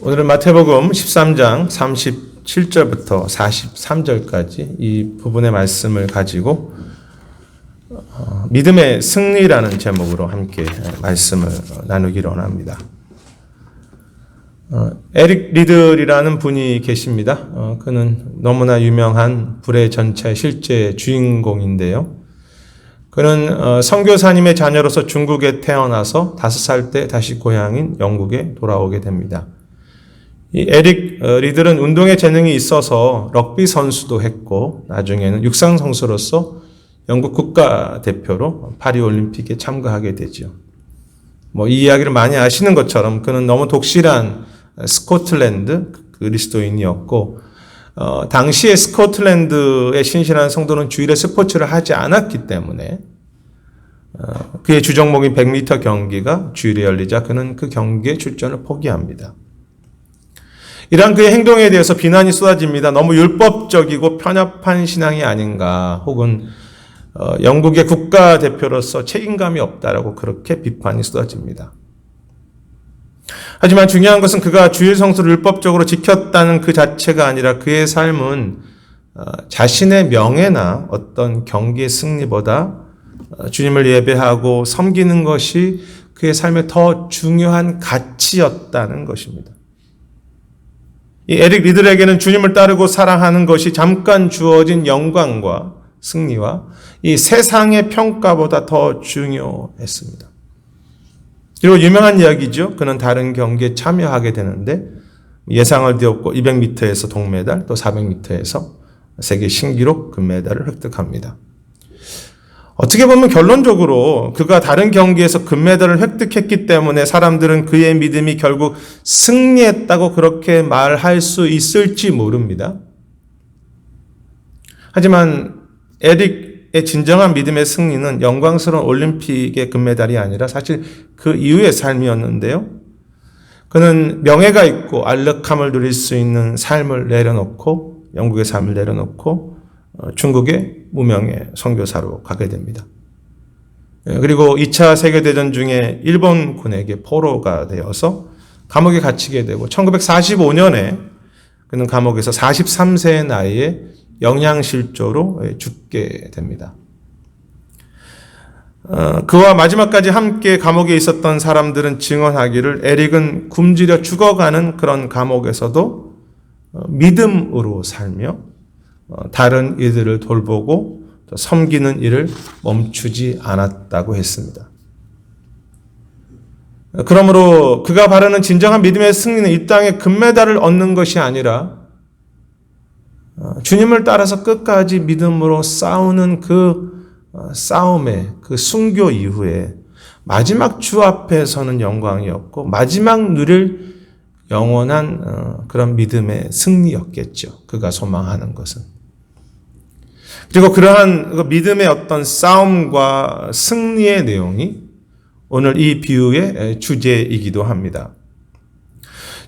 오늘은 마태복음 13장 37절부터 43절까지 이 부분의 말씀을 가지고 믿음의 승리라는 제목으로 함께 말씀을 나누기로 합니다. 에릭 리들이라는 분이 계십니다. 그는 너무나 유명한 불의 전차의 실제 주인공인데요. 그는 선교사님의 자녀로서 중국에 태어나서 5살 때 다시 고향인 영국에 돌아오게 됩니다. 이 에릭 리들은 운동에 재능이 있어서 럭비 선수도 했고 나중에는 육상 선수로서 영국 국가대표로 파리 올림픽에 참가하게 되죠. 이 이야기를 많이 아시는 것처럼 그는 너무 독실한 스코틀랜드 그리스도인이었고 당시에 스코틀랜드의 신실한 성도는 주일에 스포츠를 하지 않았기 때문에 그의 주종목인 100m 경기가 주일에 열리자 그는 그 경기에 출전을 포기합니다. 이러한 그의 행동에 대해서 비난이 쏟아집니다. 너무 율법적이고 편협한 신앙이 아닌가, 혹은 영국의 국가대표로서 책임감이 없다라고 그렇게 비판이 쏟아집니다. 하지만 중요한 것은 그가 주일 성수를 율법적으로 지켰다는 그 자체가 아니라 그의 삶은 자신의 명예나 어떤 경기의 승리보다 주님을 예배하고 섬기는 것이 그의 삶의 더 중요한 가치였다는 것입니다. 이 에릭 리들에게는 주님을 따르고 사랑하는 것이 잠깐 주어진 영광과 승리와 이 세상의 평가보다 더 중요했습니다. 그리고 유명한 이야기죠. 그는 다른 경기에 참여하게 되는데 예상을 뒤엎고 200m에서 동메달, 또 400m에서 세계 신기록 금메달을 획득합니다. 어떻게 보면 결론적으로 그가 다른 경기에서 금메달을 획득했기 때문에 사람들은 그의 믿음이 결국 승리했다고 그렇게 말할 수 있을지 모릅니다. 하지만 에릭의 진정한 믿음의 승리는 영광스러운 올림픽의 금메달이 아니라 사실 그 이후의 삶이었는데요. 그는 명예가 있고 안락함을 누릴 수 있는 삶을 내려놓고, 영국의 삶을 내려놓고 중국의 무명의 선교사로 가게 됩니다. 그리고 2차 세계대전 중에 일본군에게 포로가 되어서 감옥에 갇히게 되고 1945년에 그는 감옥에서 43세의 나이에 영양실조로 죽게 됩니다. 그와 마지막까지 함께 감옥에 있었던 사람들은 증언하기를 에릭은 굶주려 죽어가는 그런 감옥에서도 믿음으로 살며 다른 이들을 돌보고 섬기는 일을 멈추지 않았다고 했습니다. 그러므로 그가 바라는 진정한 믿음의 승리는 이 땅에 금메달을 얻는 것이 아니라 주님을 따라서 끝까지 믿음으로 싸우는 그 싸움의 그 순교 이후에 마지막 주 앞에 서는 영광이었고 마지막 누릴 영원한 그런 믿음의 승리였겠죠. 그가 소망하는 것은. 그리고 그러한 믿음의 어떤 싸움과 승리의 내용이 오늘 이 비유의 주제이기도 합니다.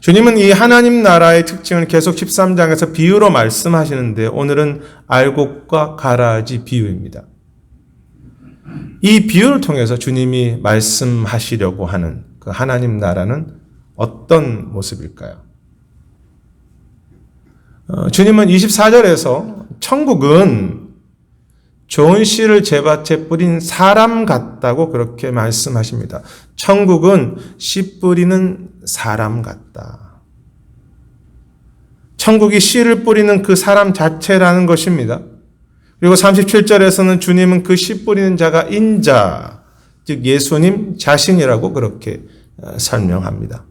주님은 이 하나님 나라의 특징을 계속 13장에서 비유로 말씀하시는데 오늘은 알곡과 가라지 비유입니다. 이 비유를 통해서 주님이 말씀하시려고 하는 그 하나님 나라는 어떤 모습일까요? 주님은 24절에서 천국은 좋은 씨를 제밭에 뿌린 사람 같다고 그렇게 말씀하십니다. 천국은 씨 뿌리는 사람 같다. 천국이 씨를 뿌리는 그 사람 자체라는 것입니다. 그리고 37절에서는 주님은 그 씨 뿌리는 자가 인자, 즉 예수님 자신이라고 그렇게 설명합니다.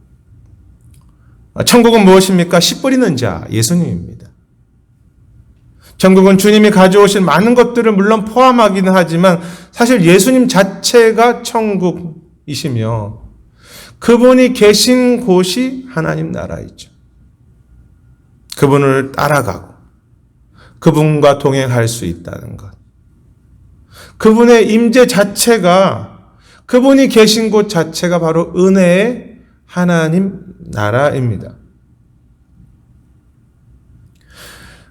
천국은 무엇입니까? 씨 뿌리는 자, 예수님입니다. 천국은 주님이 가져오신 많은 것들을 물론 포함하기는 하지만 사실 예수님 자체가 천국이시며 그분이 계신 곳이 하나님 나라이죠. 그분을 따라가고 그분과 동행할 수 있다는 것. 그분의 임재 자체가, 그분이 계신 곳 자체가 바로 은혜의 하나님 나라입니다.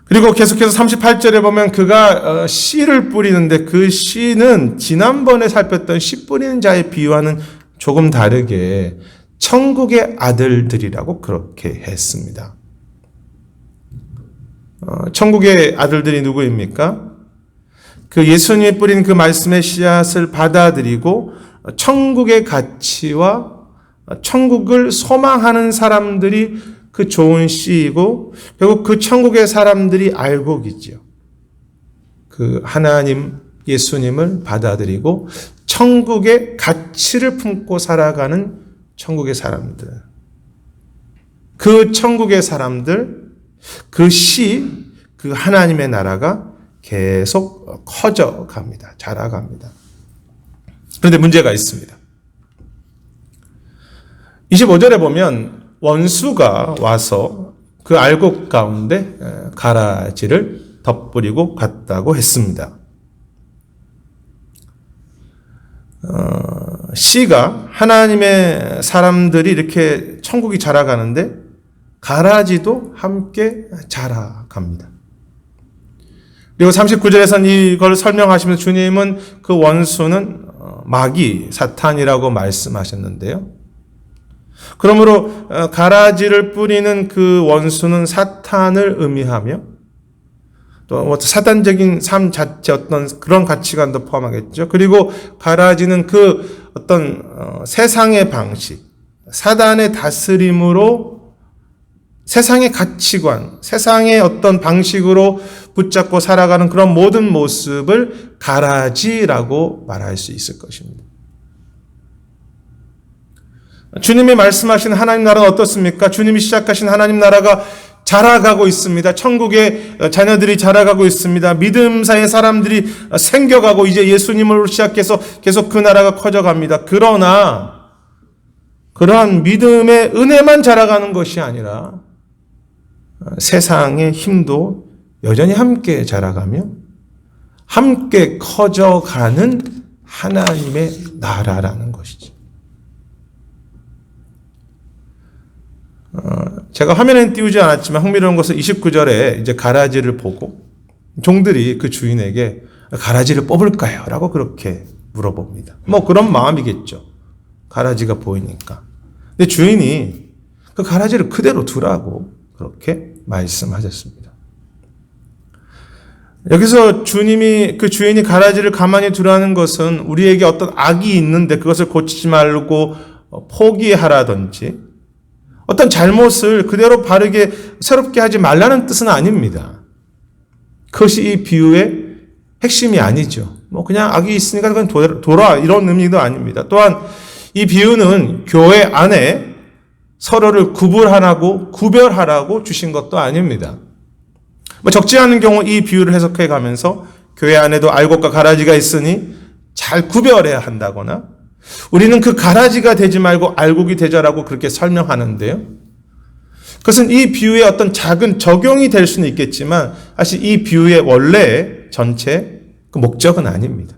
그리고 계속해서 38절에 보면 그가 씨를 뿌리는데 그 씨는 지난번에 살폈던 씨 뿌리는 자에 비유하는 조금 다르게 천국의 아들들이라고 그렇게 했습니다. 천국의 아들들이 누구입니까? 그 예수님이 뿌린 그 말씀의 씨앗을 받아들이고 천국의 가치와 천국을 소망하는 사람들이 그 좋은 씨이고, 결국 그 천국의 사람들이 알곡이지요. 그 하나님 예수님을 받아들이고 천국의 가치를 품고 살아가는 천국의 사람들. 그 천국의 사람들, 그 씨, 그 하나님의 나라가 계속 커져갑니다. 자라갑니다. 그런데 문제가 있습니다. 25절에 보면 원수가 와서 그 알곡 가운데 가라지를 덧뿌리고 갔다고 했습니다. 씨가 하나님의 사람들이 이렇게 천국이 자라가는데 가라지도 함께 자라갑니다. 그리고 39절에서는 이걸 설명하시면서 주님은 그 원수는 마귀, 사탄이라고 말씀하셨는데요. 그러므로 가라지를 뿌리는 그 원수는 사탄을 의미하며 또 사단적인 삶 자체 어떤 그런 가치관도 포함하겠죠. 그리고 가라지는 그 어떤 세상의 방식, 사단의 다스림으로 세상의 가치관, 세상의 어떤 방식으로 붙잡고 살아가는 그런 모든 모습을 가라지라고 말할 수 있을 것입니다. 주님이 말씀하신 하나님 나라는 어떻습니까? 주님이 시작하신 하나님 나라가 자라가고 있습니다. 천국의 자녀들이 자라가고 있습니다. 믿음사의 사람들이 생겨가고 이제 예수님으로 시작해서 계속 그 나라가 커져갑니다. 그러나 그러한 믿음의 은혜만 자라가는 것이 아니라 세상의 힘도 여전히 함께 자라가며 함께 커져가는 하나님의 나라라는 것이죠. 제가 화면에 띄우지 않았지만 흥미로운 것은 29절에 이제 가라지를 보고 종들이 그 주인에게 가라지를 뽑을까요? 라고 그렇게 물어봅니다. 뭐 그런 마음이겠죠. 가라지가 보이니까. 근데 주인이 그 가라지를 그대로 두라고 그렇게 말씀하셨습니다. 여기서 그 주인이 가라지를 가만히 두라는 것은 우리에게 어떤 악이 있는데 그것을 고치지 말고 포기하라든지 어떤 잘못을 그대로 바르게 새롭게 하지 말라는 뜻은 아닙니다. 그것이 이 비유의 핵심이 아니죠. 뭐 그냥 악이 있으니까 그냥 돌아 이런 의미도 아닙니다. 또한 이 비유는 교회 안에 서로를 구별하라고 주신 것도 아닙니다. 뭐 적지 않은 경우 이 비유를 해석해 가면서 교회 안에도 알곡과 가라지가 있으니 잘 구별해야 한다거나 우리는 그 가라지가 되지 말고 알곡이 되자라고 그렇게 설명하는데요. 그것은 이 비유의 어떤 작은 적용이 될 수는 있겠지만 사실 이 비유의 원래 전체 그 목적은 아닙니다.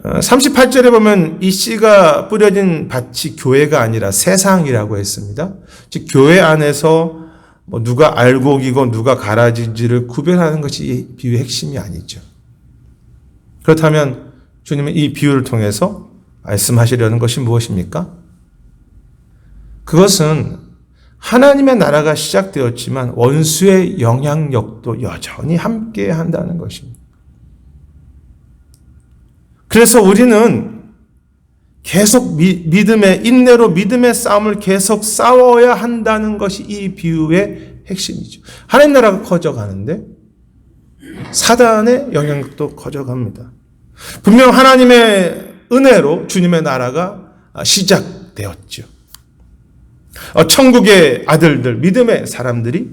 38절에 보면 이 씨가 뿌려진 밭이 교회가 아니라 세상이라고 했습니다. 즉 교회 안에서 뭐 누가 알곡이고 누가 가라지인지를 구별하는 것이 이 비유의 핵심이 아니죠. 그렇다면 주님은 이 비유를 통해서 말씀하시려는 것이 무엇입니까? 그것은 하나님의 나라가 시작되었지만 원수의 영향력도 여전히 함께 한다는 것입니다. 그래서 우리는 계속 믿음의 인내로 믿음의 싸움을 계속 싸워야 한다는 것이 이 비유의 핵심이죠. 하나님 나라가 커져가는데 사단의 영향력도 커져갑니다. 분명 하나님의 은혜로 주님의 나라가 시작되었죠. 천국의 아들들, 믿음의 사람들이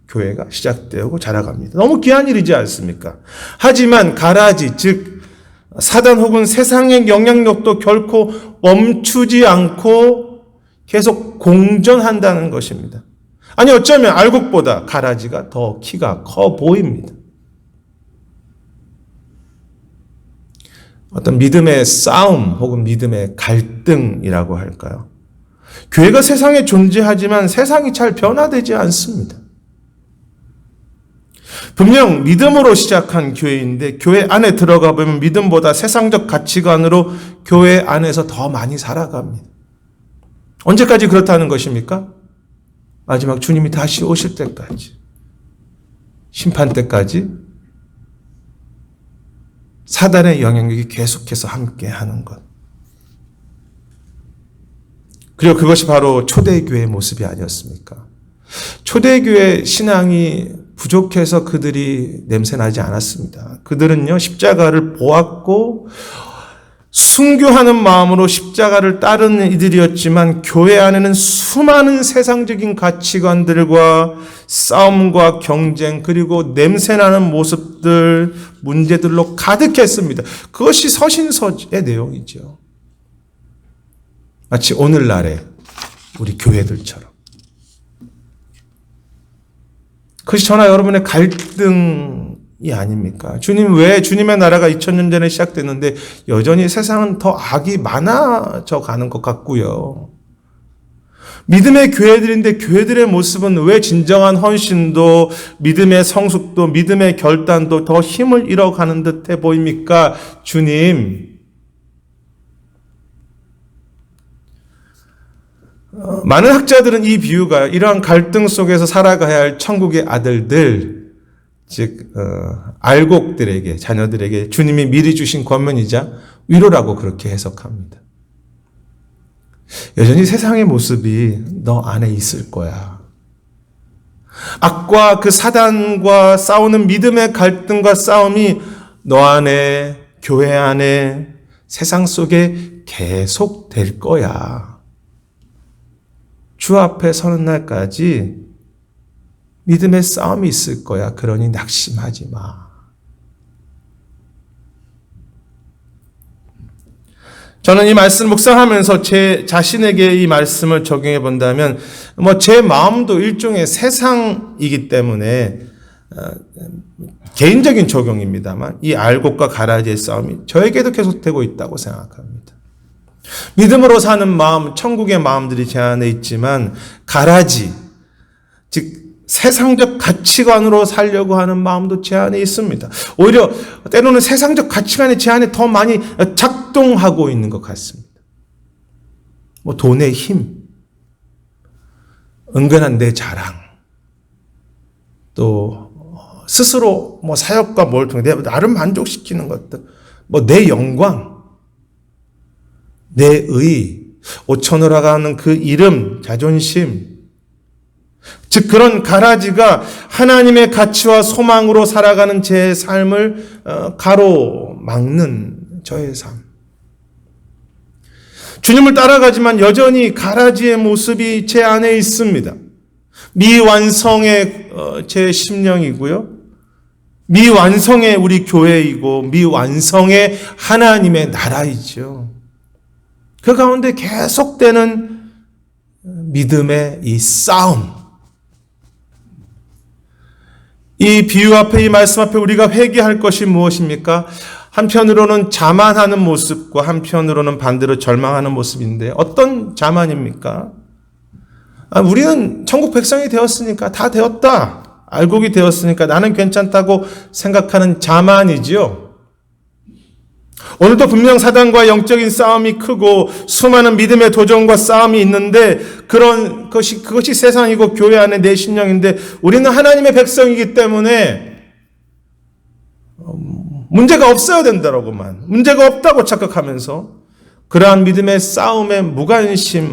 교회가 시작되고 자라갑니다. 너무 귀한 일이지 않습니까? 하지만 가라지, 즉 사단 혹은 세상의 영향력도 결코 멈추지 않고 계속 공존한다는 것입니다. 아니 어쩌면 알곡보다 가라지가 더 키가 커 보입니다. 어떤 믿음의 싸움 혹은 믿음의 갈등이라고 할까요? 교회가 세상에 존재하지만 세상이 잘 변화되지 않습니다. 분명 믿음으로 시작한 교회인데 교회 안에 들어가 보면 믿음보다 세상적 가치관으로 교회 안에서 더 많이 살아갑니다. 언제까지 그렇다는 것입니까? 마지막 주님이 다시 오실 때까지, 심판 때까지 사단의 영향력이 계속해서 함께하는 것. 그리고 그것이 바로 초대교회의 모습이 아니었습니까? 초대교회 신앙이 부족해서 그들이 냄새나지 않았습니다. 그들은요, 십자가를 보았고 순교하는 마음으로 십자가를 따르는 이들이었지만 교회 안에는 수많은 세상적인 가치관들과 싸움과 경쟁 그리고 냄새나는 모습들, 문제들로 가득했습니다. 그것이 서신서의 내용이죠. 마치 오늘날의 우리 교회들처럼. 그것이 저나 여러분의 갈등이 아닙니까? 주님, 왜 주님의 나라가 2000년 전에 시작됐는데 여전히 세상은 더 악이 많아져 가는 것 같고요. 믿음의 교회들인데 교회들의 모습은 왜 진정한 헌신도 믿음의 성숙도 믿음의 결단도 더 힘을 잃어가는 듯해 보입니까? 주님, 많은 학자들은 이 비유가 이러한 갈등 속에서 살아가야 할 천국의 아들들, 즉 알곡들에게, 자녀들에게 주님이 미리 주신 권면이자 위로라고 그렇게 해석합니다. 여전히 세상의 모습이 너 안에 있을 거야. 악과 그 사단과 싸우는 믿음의 갈등과 싸움이 너 안에, 교회 안에, 세상 속에 계속 될 거야. 주 앞에 서는 날까지 믿음의 싸움이 있을 거야. 그러니 낙심하지 마. 저는 이 말씀을 묵상하면서 제 자신에게 이 말씀을 적용해 본다면, 제 마음도 일종의 세상이기 때문에, 개인적인 적용입니다만, 이 알곡과 가라지의 싸움이 저에게도 계속되고 있다고 생각합니다. 믿음으로 사는 마음, 천국의 마음들이 제 안에 있지만, 가라지, 즉, 세상적 가치관으로 살려고 하는 마음도 제 안에 있습니다. 오히려 때로는 세상적 가치관이 제 안에 더 많이 작동하고 있는 것 같습니다. 돈의 힘, 은근한 내 자랑, 또 스스로 사역과 뭘 통해 나를 만족시키는 것들, 내 영광, 내 의, 오천호라고 하는 그 이름, 자존심, 즉 그런 가라지가 하나님의 가치와 소망으로 살아가는 제 삶을 가로막는 저의 삶. 주님을 따라가지만 여전히 가라지의 모습이 제 안에 있습니다. 미완성의 제 심령이고요. 미완성의 우리 교회이고 미완성의 하나님의 나라이죠. 그 가운데 계속되는 믿음의 이 싸움. 이 비유 앞에, 이 말씀 앞에 우리가 회개할 것이 무엇입니까? 한편으로는 자만하는 모습과 한편으로는 반대로 절망하는 모습인데 어떤 자만입니까? 우리는 천국 백성이 되었으니까 다 되었다. 알곡이 되었으니까 나는 괜찮다고 생각하는 자만이지요. 오늘도 분명 사단과 영적인 싸움이 크고 수많은 믿음의 도전과 싸움이 있는데 그것이 세상이고 교회 안에 내 신령인데 우리는 하나님의 백성이기 때문에 문제가 없어야 된다라고만, 문제가 없다고 착각하면서 그러한 믿음의 싸움에 무관심하게,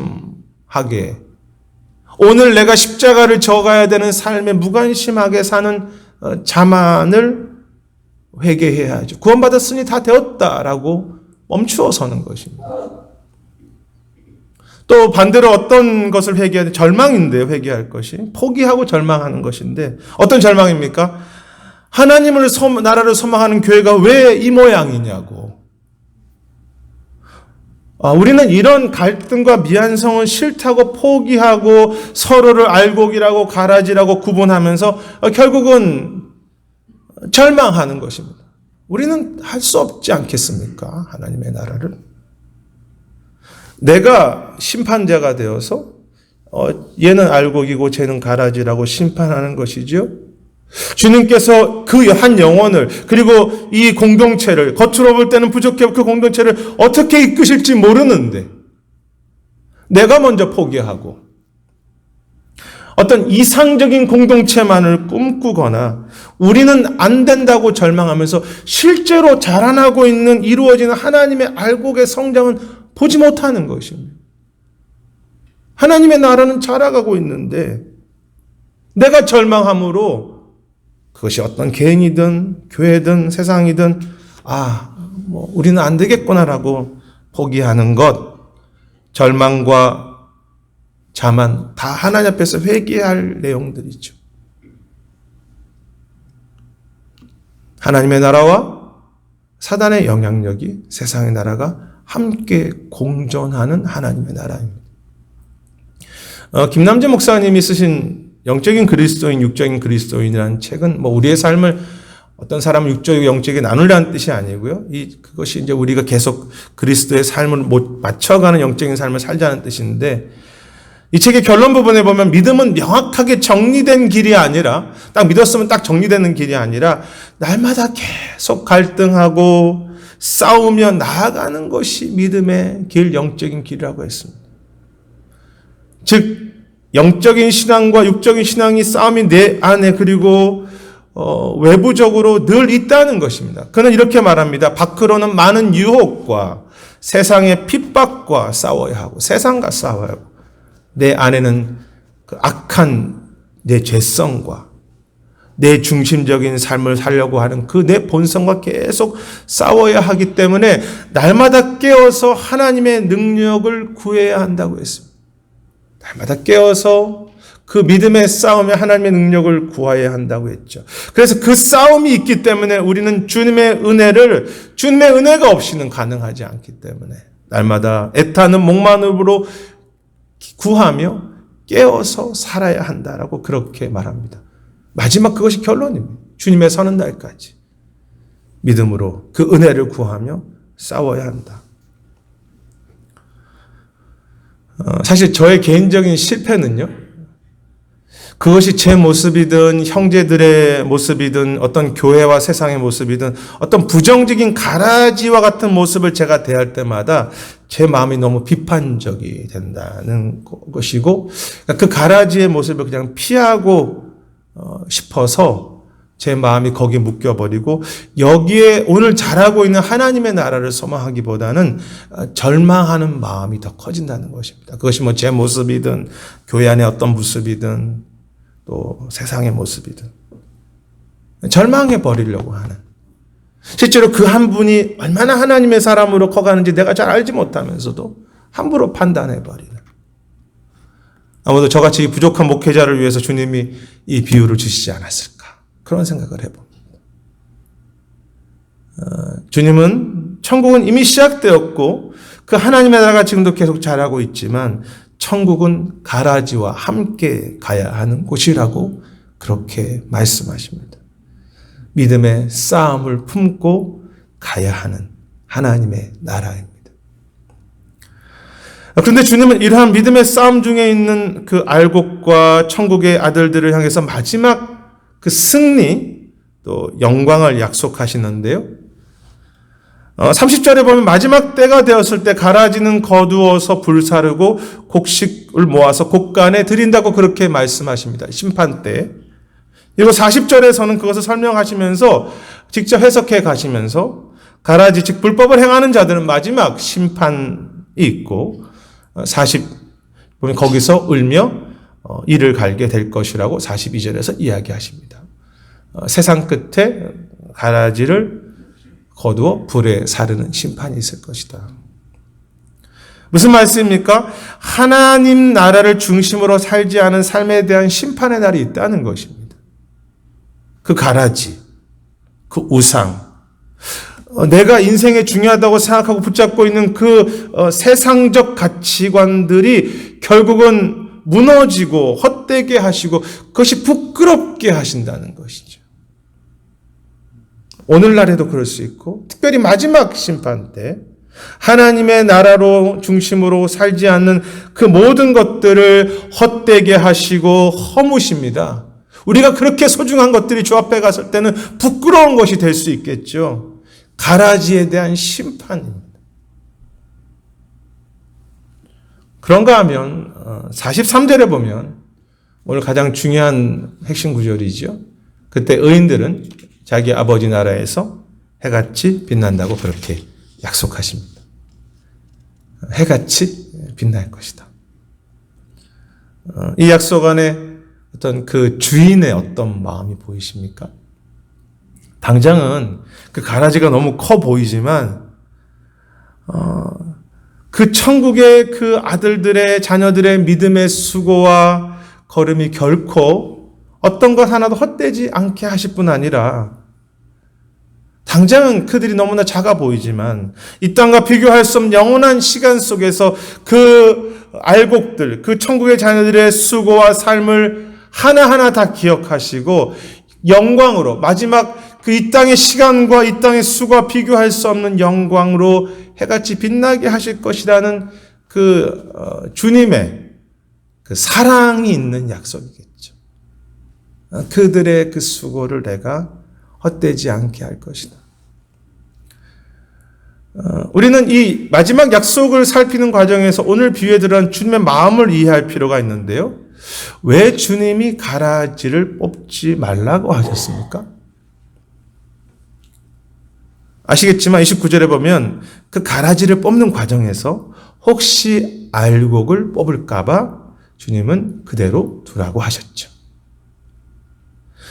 오늘 내가 십자가를 져가야 되는 삶에 무관심하게 사는 자만을 회개해야죠. 구원받았으니 다 되었다라고 멈추어 서는 것입니다. 또 반대로 어떤 것을 회개해야 돼? 절망인데요, 회개할 것이. 포기하고 절망하는 것인데 어떤 절망입니까? 하나님을 나라를 소망하는 교회가 왜 이 모양이냐고. 우리는 이런 갈등과 미안성은 싫다고 포기하고 서로를 알곡이라고 가라지라고 구분하면서 결국은 절망하는 것입니다. 우리는 할 수 없지 않겠습니까? 하나님의 나라를. 내가 심판자가 되어서 얘는 알곡이고 쟤는 가라지라고 심판하는 것이죠. 주님께서 그 한 영혼을 그리고 이 공동체를 겉으로 볼 때는 부족해 그 공동체를 어떻게 이끄실지 모르는데 내가 먼저 포기하고 어떤 이상적인 공동체만을 꿈꾸거나 우리는 안 된다고 절망하면서 실제로 자라나고 있는 이루어지는 하나님의 알곡의 성장은 보지 못하는 것입니다. 하나님의 나라는 자라가고 있는데 내가 절망함으로 그것이 어떤 개인이든 교회든 세상이든 우리는 안 되겠구나라고 포기하는 것, 절망과 자만 다 하나님 앞에서 회개할 내용들이죠. 하나님의 나라와 사단의 영향력이 세상의 나라가 함께 공존하는 하나님의 나라입니다. 김남재 목사님이 쓰신 영적인 그리스도인, 육적인 그리스도인이라는 책은 우리의 삶을 어떤 사람은 육적이고 영적이 나누려는 뜻이 아니고요. 그것이 이제 우리가 계속 그리스도의 삶을 맞춰가는 영적인 삶을 살자는 뜻인데 이 책의 결론 부분에 보면 믿음은 명확하게 정리된 길이 아니라 딱 믿었으면 딱 정리되는 길이 아니라 날마다 계속 갈등하고 싸우며 나아가는 것이 믿음의 길, 영적인 길이라고 했습니다. 즉 영적인 신앙과 육적인 신앙이 싸움이 내 안에 그리고 외부적으로 늘 있다는 것입니다. 그는 이렇게 말합니다. 밖으로는 많은 유혹과 세상의 핍박과 싸워야 하고 세상과 싸워야 하고 내 안에는 그 악한 내 죄성과 내 중심적인 삶을 살려고 하는 그 내 본성과 계속 싸워야 하기 때문에 날마다 깨어서 하나님의 능력을 구해야 한다고 했습니다. 날마다 깨어서 그 믿음의 싸움에 하나님의 능력을 구해야 한다고 했죠. 그래서 그 싸움이 있기 때문에 우리는 주님의 은혜가 없이는 가능하지 않기 때문에 날마다 애타는 목마름으로 구하며 깨어서 살아야 한다라고 그렇게 말합니다. 마지막 그것이 결론입니다. 주님의 서는 날까지 믿음으로 그 은혜를 구하며 싸워야 한다. 사실 저의 개인적인 실패는요, 그것이 제 모습이든 형제들의 모습이든 어떤 교회와 세상의 모습이든 어떤 부정적인 가라지와 같은 모습을 제가 대할 때마다 제 마음이 너무 비판적이 된다는 것이고 그 가라지의 모습을 그냥 피하고 싶어서 제 마음이 거기에 묶여버리고 여기에 오늘 자라고 있는 하나님의 나라를 소망하기보다는 절망하는 마음이 더 커진다는 것입니다. 그것이 제 모습이든 교회 안의 어떤 모습이든 또 세상의 모습이든 절망해 버리려고 하는, 실제로 그 한 분이 얼마나 하나님의 사람으로 커가는지 내가 잘 알지 못하면서도 함부로 판단해 버리는, 아무도 저같이 부족한 목회자를 위해서 주님이 이 비유를 주시지 않았을까 그런 생각을 해봅니다. 주님은 천국은 이미 시작되었고 그 하나님의 나라가 지금도 계속 자라고 있지만 천국은 가라지와 함께 가야 하는 곳이라고 그렇게 말씀하십니다. 믿음의 싸움을 품고 가야 하는 하나님의 나라입니다. 그런데 주님은 이러한 믿음의 싸움 중에 있는 그 알곡과 천국의 아들들을 향해서 마지막 그 승리 또 영광을 약속하시는데요. 30절에 보면 마지막 때가 되었을 때 가라지는 거두어서 불사르고 곡식을 모아서 곡간에 드린다고 그렇게 말씀하십니다. 심판 때. 그리고 40절에서는 그것을 설명하시면서 직접 해석해 가시면서 가라지 즉 불법을 행하는 자들은 마지막 심판이 있고 40 보면 거기서 울며 이를 갈게 될 것이라고 42절에서 이야기하십니다. 세상 끝에 가라지를 거두어 불에 사르는 심판이 있을 것이다. 무슨 말씀입니까? 하나님 나라를 중심으로 살지 않은 삶에 대한 심판의 날이 있다는 것입니다. 그 가라지, 그 우상, 내가 인생에 중요하다고 생각하고 붙잡고 있는 그 세상적 가치관들이 결국은 무너지고 헛되게 하시고 그것이 부끄럽게 하신다는 것이죠. 오늘날에도 그럴 수 있고 특별히 마지막 심판 때 하나님의 나라로 중심으로 살지 않는 그 모든 것들을 헛되게 하시고 허무십니다. 우리가 그렇게 소중한 것들이 주 앞에 갔을 때는 부끄러운 것이 될 수 있겠죠. 가라지에 대한 심판입니다. 그런가 하면 43절에 보면 오늘 가장 중요한 핵심 구절이죠. 그때 의인들은 자기 아버지 나라에서 해같이 빛난다고 그렇게 약속하십니다. 해같이 빛날 것이다. 이 약속 안에 어떤 그 주인의 어떤 마음이 보이십니까? 당장은 그 가라지가 너무 커 보이지만 그 천국의 그 아들들의 자녀들의 믿음의 수고와 걸음이 결코 어떤 것 하나도 헛되지 않게 하실 뿐 아니라 당장은 그들이 너무나 작아 보이지만 이 땅과 비교할 수 없는 영원한 시간 속에서 그 알곡들, 그 천국의 자녀들의 수고와 삶을 하나하나 다 기억하시고 영광으로 마지막 그 이 땅의 시간과 이 땅의 수고와 비교할 수 없는 영광으로 해같이 빛나게 하실 것이라는 그 주님의 그 사랑이 있는 약속이겠죠. 그들의 그 수고를 내가 헛되지 않게 할 것이다. 우리는 이 마지막 약속을 살피는 과정에서 오늘 비유에 들어간 주님의 마음을 이해할 필요가 있는데요. 왜 주님이 가라지를 뽑지 말라고 하셨습니까? 아시겠지만 29절에 보면 그 가라지를 뽑는 과정에서 혹시 알곡을 뽑을까봐 주님은 그대로 두라고 하셨죠.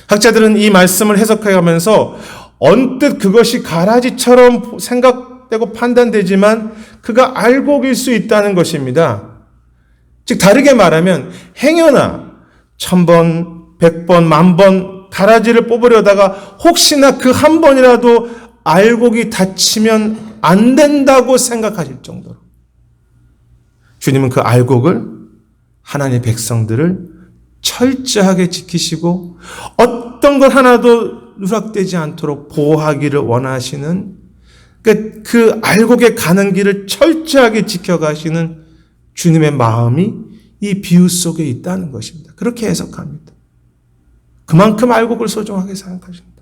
학자들은 이 말씀을 해석해 가면서 언뜻 그것이 가라지처럼 생각되고 판단되지만 그가 알곡일 수 있다는 것입니다. 즉 다르게 말하면 행여나 1000번, 100번, 10,000번 가라지를 뽑으려다가 혹시나 그 한 번이라도 알곡이 닫히면 안 된다고 생각하실 정도로 주님은 그 알곡을 하나님의 백성들을 철저하게 지키시고 어떤 것 하나도 누락되지 않도록 보호하기를 원하시는 그 알곡에 가는 길을 철저하게 지켜가시는 주님의 마음이 이 비유 속에 있다는 것입니다. 그렇게 해석합니다. 그만큼 알곡을 소중하게 생각하십니다.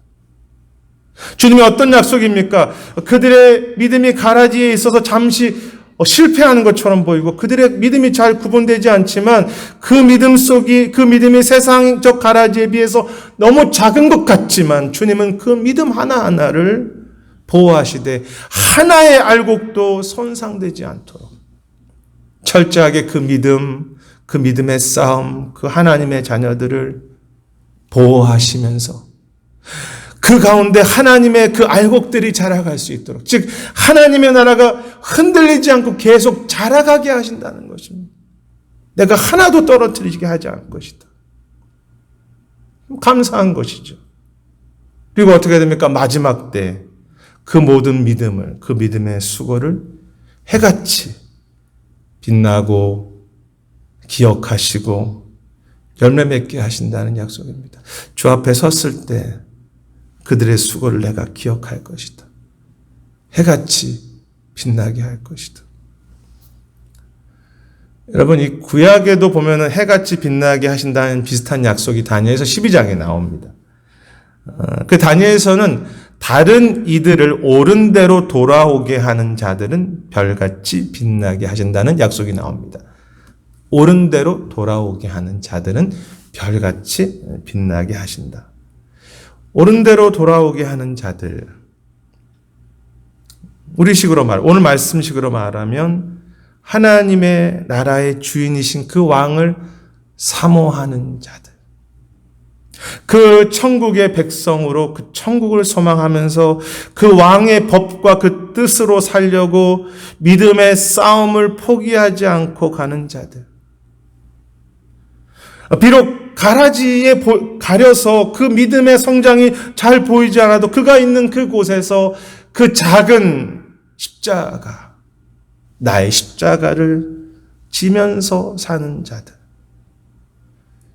주님이 어떤 약속입니까? 그들의 믿음이 가라지에 있어서 잠시 실패하는 것처럼 보이고 그들의 믿음이 잘 구분되지 않지만 그 믿음 속이 그 믿음이 세상적 가라지에 비해서 너무 작은 것 같지만 주님은 그 믿음 하나하나를 보호하시되 하나의 알곡도 손상되지 않도록 철저하게 그 믿음, 그 믿음의 싸움, 그 하나님의 자녀들을 보호하시면서 그 가운데 하나님의 그 알곡들이 자라갈 수 있도록, 즉 하나님의 나라가 흔들리지 않고 계속 자라가게 하신다는 것입니다. 내가 하나도 떨어뜨리게 하지 않을 것이다. 감사한 것이죠. 그리고 어떻게 됩니까? 마지막 때 그 모든 믿음을, 그 믿음의 수고를 해같이 빛나고 기억하시고 열매 맺게 하신다는 약속입니다. 주 앞에 섰을 때 그들의 수고를 내가 기억할 것이다. 해같이 빛나게 할 것이다. 여러분, 이 구약에도 보면은 해같이 빛나게 하신다는 비슷한 약속이 다니엘서 12장에 나옵니다. 그 다니엘서는 다른 이들을 옳은 대로 돌아오게 하는 자들은 별같이 빛나게 하신다는 약속이 나옵니다. 옳은 대로 돌아오게 하는 자들은 별같이 빛나게 하신다. 옳은 대로 돌아오게 하는 자들. 우리식으로 오늘 말씀식으로 말하면 하나님의 나라의 주인이신 그 왕을 사모하는 자들. 그 천국의 백성으로 그 천국을 소망하면서 그 왕의 법과 그 뜻으로 살려고 믿음의 싸움을 포기하지 않고 가는 자들. 비록 가라지에 가려서 그 믿음의 성장이 잘 보이지 않아도 그가 있는 그곳에서 그 작은 십자가, 나의 십자가를 지면서 사는 자들.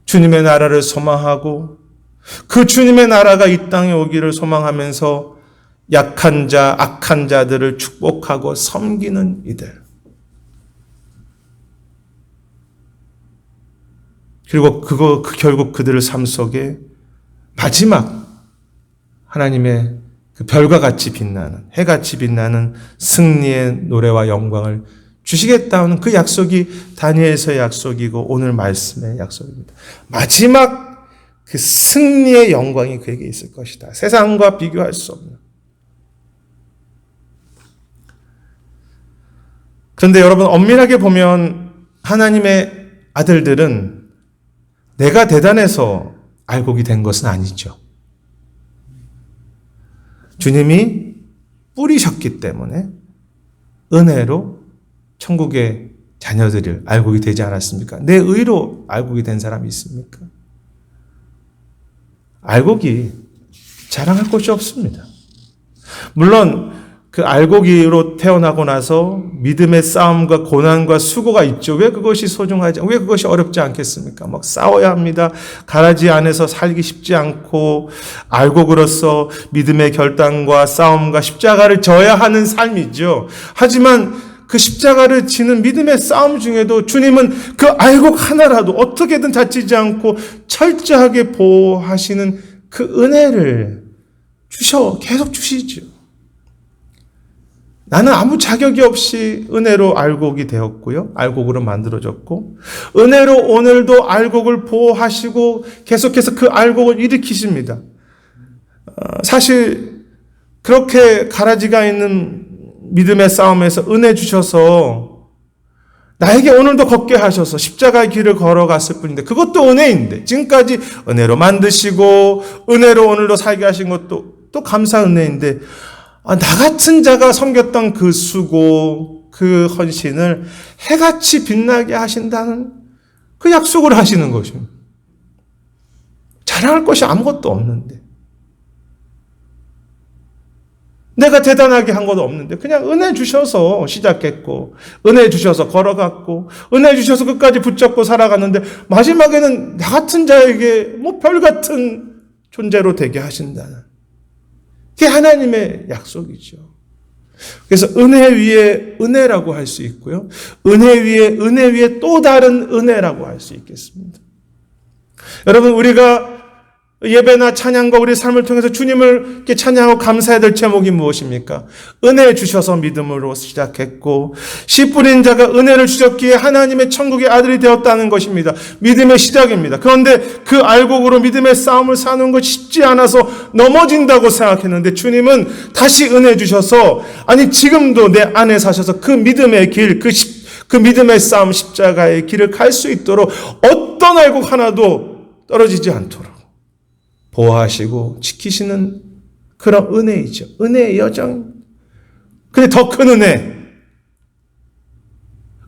주님의 나라를 소망하고 그 주님의 나라가 이 땅에 오기를 소망하면서 약한 자, 악한 자들을 축복하고 섬기는 이들. 그리고 결국 그들의 삶 속에 마지막 하나님의 그 별과 같이 빛나는, 해같이 빛나는 승리의 노래와 영광을 주시겠다는 그 약속이 다니엘서의 약속이고 오늘 말씀의 약속입니다. 마지막 그 승리의 영광이 그에게 있을 것이다. 세상과 비교할 수 없는. 그런데 여러분, 엄밀하게 보면 하나님의 아들들은 내가 대단해서 알곡이 된 것은 아니죠. 주님이 뿌리셨기 때문에 은혜로 천국의 자녀들을 알곡이 되지 않았습니까? 내 의로 알곡이 된 사람이 있습니까? 알곡이 자랑할 곳이 없습니다. 물론 그 알곡이로 태어나고 나서 믿음의 싸움과 고난과 수고가 있죠. 왜 그것이 소중하지? 왜 그것이 어렵지 않겠습니까? 막 싸워야 합니다. 가라지 안에서 살기 쉽지 않고 알곡으로서 믿음의 결단과 싸움과 십자가를 져야 하는 삶이죠. 하지만 그 십자가를 지는 믿음의 싸움 중에도 주님은 그 알곡 하나라도 어떻게든 다치지 않고 철저하게 보호하시는 그 은혜를 계속 주시죠. 나는 아무 자격이 없이 은혜로 알곡이 되었고요. 알곡으로 만들어졌고, 은혜로 오늘도 알곡을 보호하시고 계속해서 그 알곡을 일으키십니다. 사실 그렇게 가라지가 있는 믿음의 싸움에서 은혜 주셔서 나에게 오늘도 걷게 하셔서 십자가의 길을 걸어갔을 뿐인데, 그것도 은혜인데, 지금까지 은혜로 만드시고 은혜로 오늘도 살게 하신 것도 또 감사 은혜인데, 나 같은 자가 섬겼던 그 수고, 그 헌신을 해같이 빛나게 하신다는 그 약속을 하시는 것입니다. 자랑할 것이 아무것도 없는데, 내가 대단하게 한 것도 없는데 그냥 은혜 주셔서 시작했고, 은혜 주셔서 걸어갔고, 은혜 주셔서 끝까지 붙잡고 살아갔는데 마지막에는 나 같은 자에게 별같은 존재로 되게 하신다는, 그게 하나님의 약속이죠. 그래서 은혜 위에 은혜라고 할 수 있고요, 은혜 위에 또 다른 은혜라고 할 수 있겠습니다. 여러분, 우리가 예배나 찬양과 우리 삶을 통해서 주님을 이렇게 찬양하고 감사해야 될 제목이 무엇입니까? 은혜 주셔서 믿음으로 시작했고, 씨 뿌린 자가 은혜를 주셨기에 하나님의 천국의 아들이 되었다는 것입니다. 믿음의 시작입니다. 그런데 그 알곡으로 믿음의 싸움을 사는 것이 쉽지 않아서 넘어진다고 생각했는데, 주님은 다시 은혜 주셔서, 지금도 내 안에 사셔서 그 믿음의 길, 그 믿음의 싸움, 십자가의 길을 갈 수 있도록 어떤 알곡 하나도 떨어지지 않도록 보호하시고 지키시는 그런 은혜이죠. 은혜의 여정. 근데 더 큰 은혜.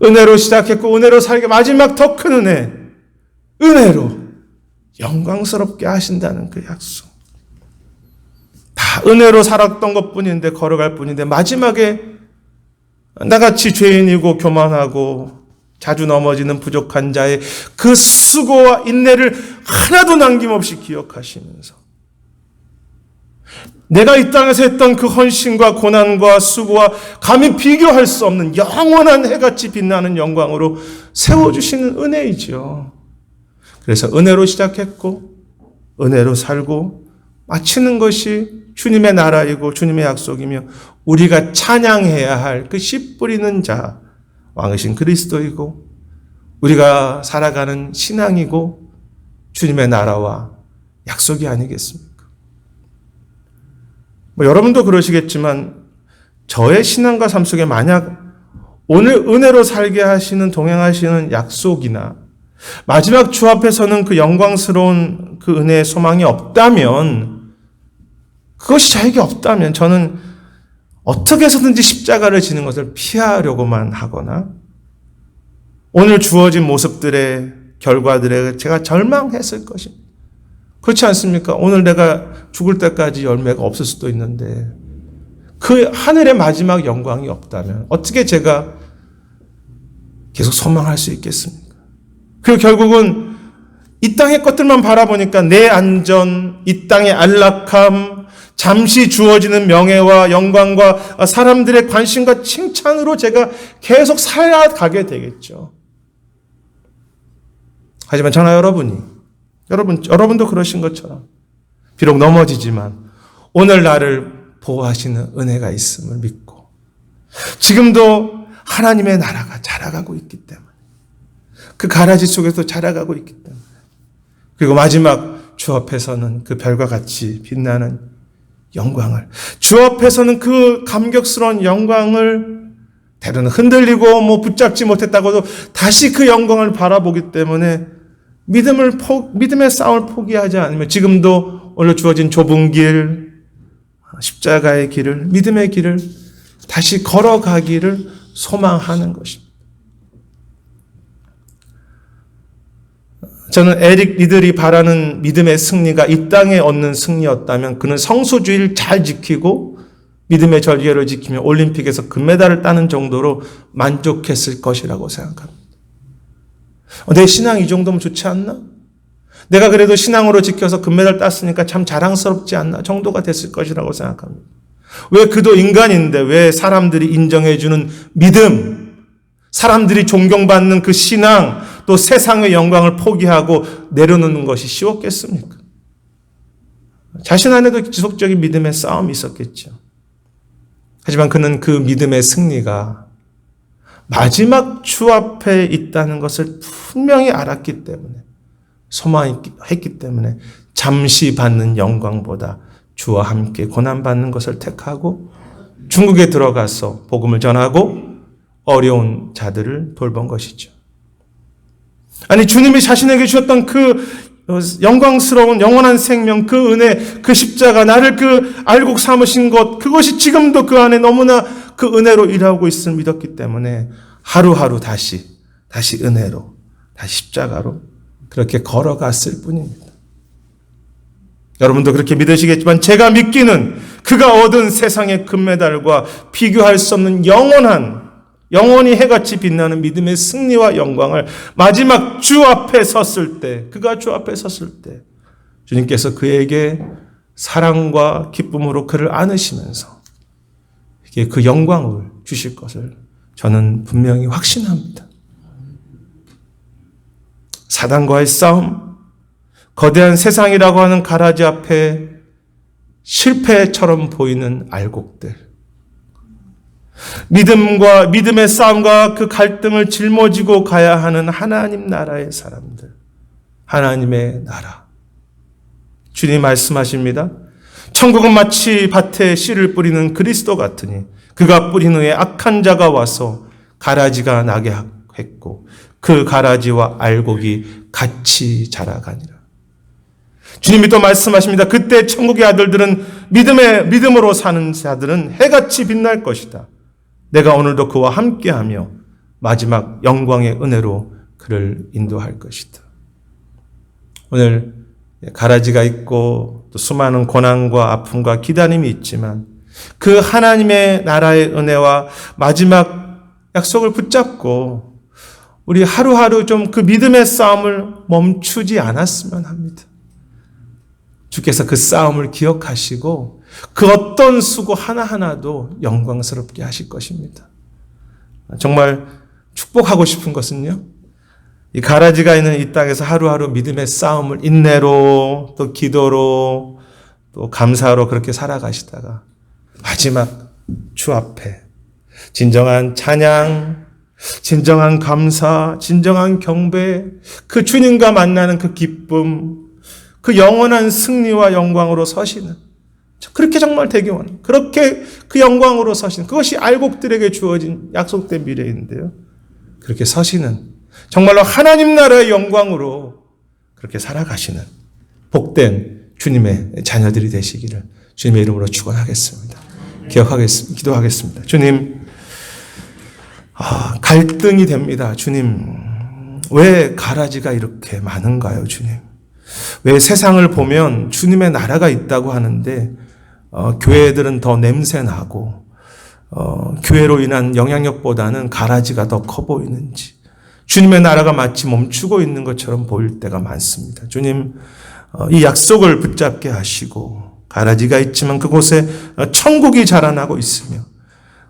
은혜로 시작했고 은혜로 살게, 마지막 더 큰 은혜. 은혜로 영광스럽게 하신다는 그 약속. 다 은혜로 살았던 것뿐인데, 걸어갈 뿐인데, 마지막에 나같이 죄인이고 교만하고 자주 넘어지는 부족한 자의 그 수고와 인내를 하나도 남김없이 기억하시면서, 내가 이 땅에서 했던 그 헌신과 고난과 수고와 감히 비교할 수 없는 영원한 해같이 빛나는 영광으로 세워주시는 은혜이죠. 그래서 은혜로 시작했고 은혜로 살고 마치는 것이 주님의 나라이고 주님의 약속이며, 우리가 찬양해야 할 그 씨 뿌리는 자, 왕이신 그리스도이고, 우리가 살아가는 신앙이고 주님의 나라와 약속이 아니겠습니까? 여러분도 그러시겠지만, 저의 신앙과 삶 속에 만약 오늘 은혜로 살게 하시는, 동행하시는 약속이나 마지막 주 앞에서는 그 영광스러운 그 은혜의 소망이 없다면, 그것이 저에게 없다면, 저는 어떻게 해서든지 십자가를 지는 것을 피하려고만 하거나, 오늘 주어진 모습들의 결과들에 제가 절망했을 것입니다. 그렇지 않습니까? 오늘 내가 죽을 때까지 열매가 없을 수도 있는데, 그 하늘의 마지막 영광이 없다면 어떻게 제가 계속 소망할 수 있겠습니까? 그리고 결국은 이 땅의 것들만 바라보니까 내 안전, 이 땅의 안락함, 잠시 주어지는 명예와 영광과 사람들의 관심과 칭찬으로 제가 계속 살아가게 되겠죠. 하지만 저나 여러분도 그러신 것처럼 비록 넘어지지만 오늘 나를 보호하시는 은혜가 있음을 믿고 지금도 하나님의 나라가 자라가고 있기 때문에 그 가라지 속에서 자라가고 있기 때문에 그리고 마지막 주 앞에서는 그 별과 같이 빛나는 영광을 주 앞에서는 그 감격스러운 영광을 때로는 흔들리고 붙잡지 못했다고도 다시 그 영광을 바라보기 때문에 믿음의 싸움을 포기하지 않으면 지금도 오늘 주어진 좁은 길, 십자가의 길을, 믿음의 길을 다시 걸어가기를 소망하는 것입니다. 저는 에릭 리들이 바라는 믿음의 승리가 이 땅에 얻는 승리였다면 그는 성수주의를 잘 지키고 믿음의 절개를 지키며 올림픽에서 금메달을 따는 정도로 만족했을 것이라고 생각합니다. 내 신앙이 이 정도면 좋지 않나? 내가 그래도 신앙으로 지켜서 금메달 땄으니까 참 자랑스럽지 않나? 정도가 됐을 것이라고 생각합니다. 왜 그도 인간인데 왜 사람들이 인정해주는 믿음, 사람들이 존경받는 그 신앙, 또 세상의 영광을 포기하고 내려놓는 것이 쉬웠겠습니까? 자신 안에도 지속적인 믿음의 싸움이 있었겠죠. 하지만 그는 그 믿음의 승리가 마지막 주 앞에 있다는 것을 분명히 알았기 때문에 소망했기 때문에 잠시 받는 영광보다 주와 함께 고난받는 것을 택하고 중국에 들어가서 복음을 전하고 어려운 자들을 돌본 것이죠. 아니 주님이 자신에게 주셨던 그 영광스러운 영원한 생명, 그 은혜, 그 십자가, 나를 그 알곡 삼으신 것, 그것이 지금도 그 안에 너무나 그 은혜로 일하고 있음을 믿었기 때문에 하루하루 다시 은혜로, 다시 십자가로 그렇게 걸어갔을 뿐입니다. 여러분도 그렇게 믿으시겠지만 제가 믿기는 그가 얻은 세상의 금메달과 비교할 수 없는 영원히 해같이 빛나는 믿음의 승리와 영광을 마지막 주 앞에 섰을 때, 그가 주 앞에 섰을 때 주님께서 그에게 사랑과 기쁨으로 그를 안으시면서 그 영광을 주실 것을 저는 분명히 확신합니다. 사단과의 싸움, 거대한 세상이라고 하는 가라지 앞에 실패처럼 보이는 알곡들, 믿음의 싸움과 그 갈등을 짊어지고 가야 하는 하나님 나라의 사람들, 하나님의 나라. 주님 말씀하십니다. 천국은 마치 밭에 씨를 뿌리는 그리스도 같으니 그가 뿌린 후에 악한 자가 와서 가라지가 나게 했고 그 가라지와 알곡이 같이 자라가니라. 주님이 또 말씀하십니다. 그때 천국의 아들들은 믿음으로 사는 자들은 해같이 빛날 것이다. 내가 오늘도 그와 함께하며 마지막 영광의 은혜로 그를 인도할 것이다. 오늘 가라지가 있고 또 수많은 고난과 아픔과 기다림이 있지만 그 하나님의 나라의 은혜와 마지막 약속을 붙잡고 우리 하루하루 좀 그 믿음의 싸움을 멈추지 않았으면 합니다. 주께서 그 싸움을 기억하시고 그 어떤 수고 하나하나도 영광스럽게 하실 것입니다. 정말 축복하고 싶은 것은요, 이 가라지가 있는 이 땅에서 하루하루 믿음의 싸움을 인내로 또 기도로 또 감사로 그렇게 살아가시다가 마지막 주 앞에 진정한 찬양, 진정한 감사, 진정한 경배, 그 주님과 만나는 그 기쁨, 그 영원한 승리와 영광으로 서시는, 그렇게 정말 되기 원합니다. 그렇게 그 영광으로 서시는, 그것이 알곡들에게 주어진 약속된 미래인데요. 그렇게 서시는, 정말로 하나님 나라의 영광으로 그렇게 살아가시는 복된 주님의 자녀들이 되시기를 주님의 이름으로 축원하겠습니다. 기도하겠습니다. 주님, 갈등이 됩니다. 주님, 왜 가라지가 이렇게 많은가요, 주님? 왜 세상을 보면 주님의 나라가 있다고 하는데 교회들은 더 냄새나고 교회로 인한 영향력보다는 가라지가 더 커 보이는지, 주님의 나라가 마치 멈추고 있는 것처럼 보일 때가 많습니다. 주님, 이 약속을 붙잡게 하시고 가라지가 있지만 그곳에 천국이 자라나고 있으며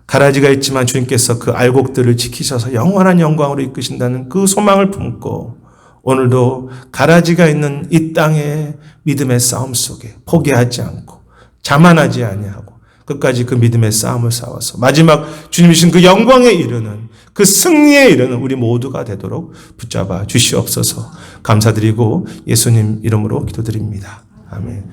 가라지가 있지만 주님께서 그 알곡들을 지키셔서 영원한 영광으로 이끄신다는 그 소망을 품고 오늘도 가라지가 있는 이 땅의 믿음의 싸움 속에 포기하지 않고 자만하지 아니하고 끝까지 그 믿음의 싸움을 싸워서 마지막 주님이 주신 그 영광에 이르는 그 승리에 이르는 우리 모두가 되도록 붙잡아 주시옵소서. 감사드리고 예수님 이름으로 기도드립니다. 아멘.